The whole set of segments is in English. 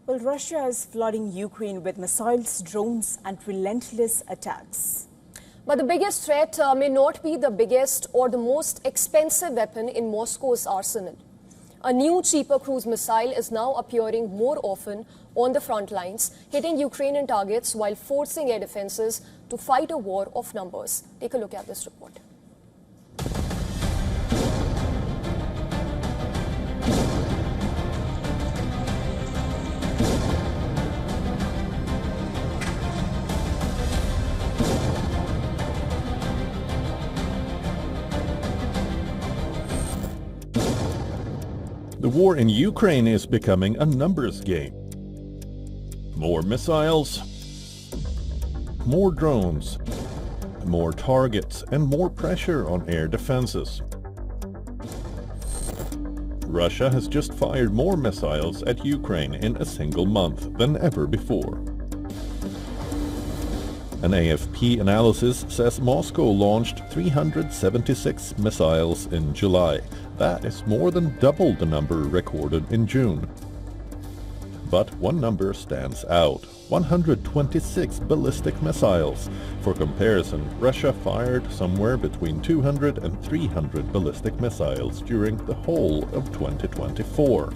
Well, Russia is flooding Ukraine with missiles, drones and relentless attacks. But the biggest threat may not be the biggest or the most expensive weapon in Moscow's arsenal. A new, cheaper cruise missile is now appearing more often on the front lines, hitting Ukrainian targets while forcing air defenses to fight a war of numbers. Take a look at this report. The war in Ukraine is becoming a numbers game. More missiles, more drones, more targets, and more pressure on air defenses. Russia has just fired more missiles at Ukraine in a single month than ever before. An AFP analysis says Moscow launched 376 missiles in July. That is more than double the number recorded in June. But one number stands out: 126 ballistic missiles. For comparison, Russia fired somewhere between 200 and 300 ballistic missiles during the whole of 2024.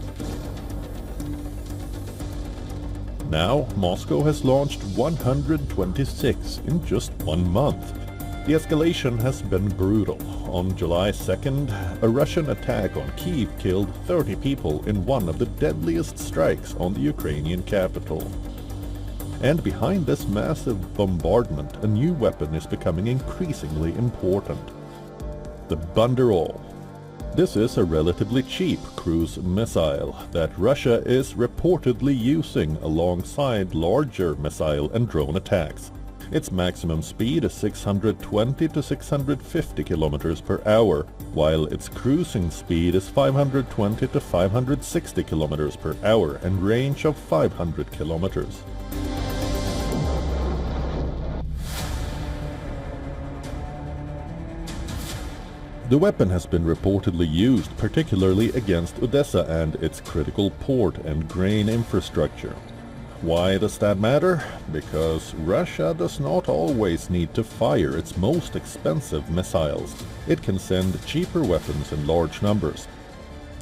Now, Moscow has launched 126 in just 1 month. The escalation has been brutal. On July 2nd, a Russian attack on Kyiv killed 30 people in one of the deadliest strikes on the Ukrainian capital. And behind this massive bombardment, a new weapon is becoming increasingly important: the Banderol. This is a relatively cheap cruise missile that Russia is reportedly using alongside larger missile and drone attacks. Its maximum speed is 620 to 650 kilometers per hour, while its cruising speed is 520 to 560 kilometers per hour and range of 500 kilometers. The weapon has been reportedly used particularly against Odessa and its critical port and grain infrastructure. Why does that matter? Because Russia does not always need to fire its most expensive missiles. It can send cheaper weapons in large numbers.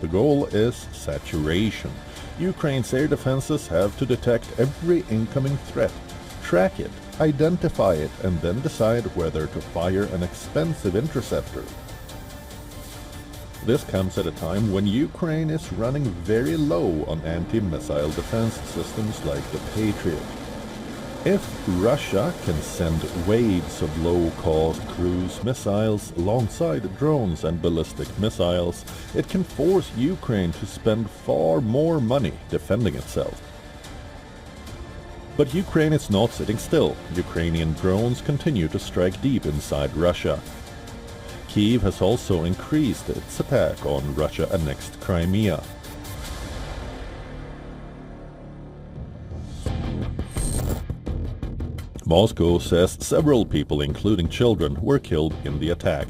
The goal is saturation. Ukraine's air defenses have to detect every incoming threat, track it, identify it, and then decide whether to fire an expensive interceptor. This comes at a time when Ukraine is running very low on anti-missile defense systems like the Patriot. If Russia can send waves of low-cost cruise missiles alongside drones and ballistic missiles, it can force Ukraine to spend far more money defending itself. But Ukraine is not sitting still. Ukrainian drones continue to strike deep inside Russia. Kyiv has also increased its attack on Russia-annexed Crimea. Moscow says several people, including children, were killed in the attack.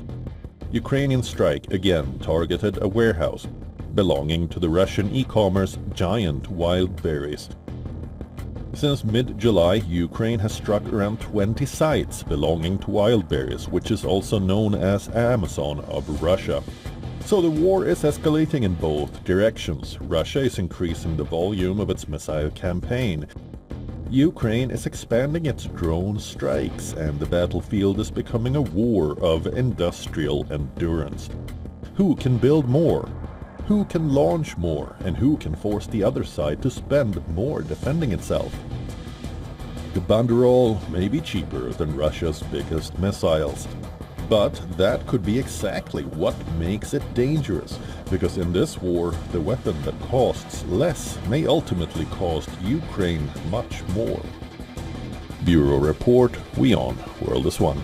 Ukrainian strike again targeted a warehouse belonging to the Russian e-commerce giant Wildberries. Since mid-July, Ukraine has struck around 20 sites belonging to Wildberries, which is also known as Amazon of Russia. So the war is escalating in both directions. Russia is increasing the volume of its missile campaign. Ukraine is expanding its drone strikes, and the battlefield is becoming a war of industrial endurance. Who can build more? Who can launch more, and who can force the other side to spend more defending itself? The Banderol may be cheaper than Russia's biggest missiles, but that could be exactly what makes it dangerous, because in this war, the weapon that costs less may ultimately cost Ukraine much more. Bureau Report, WION, World is One.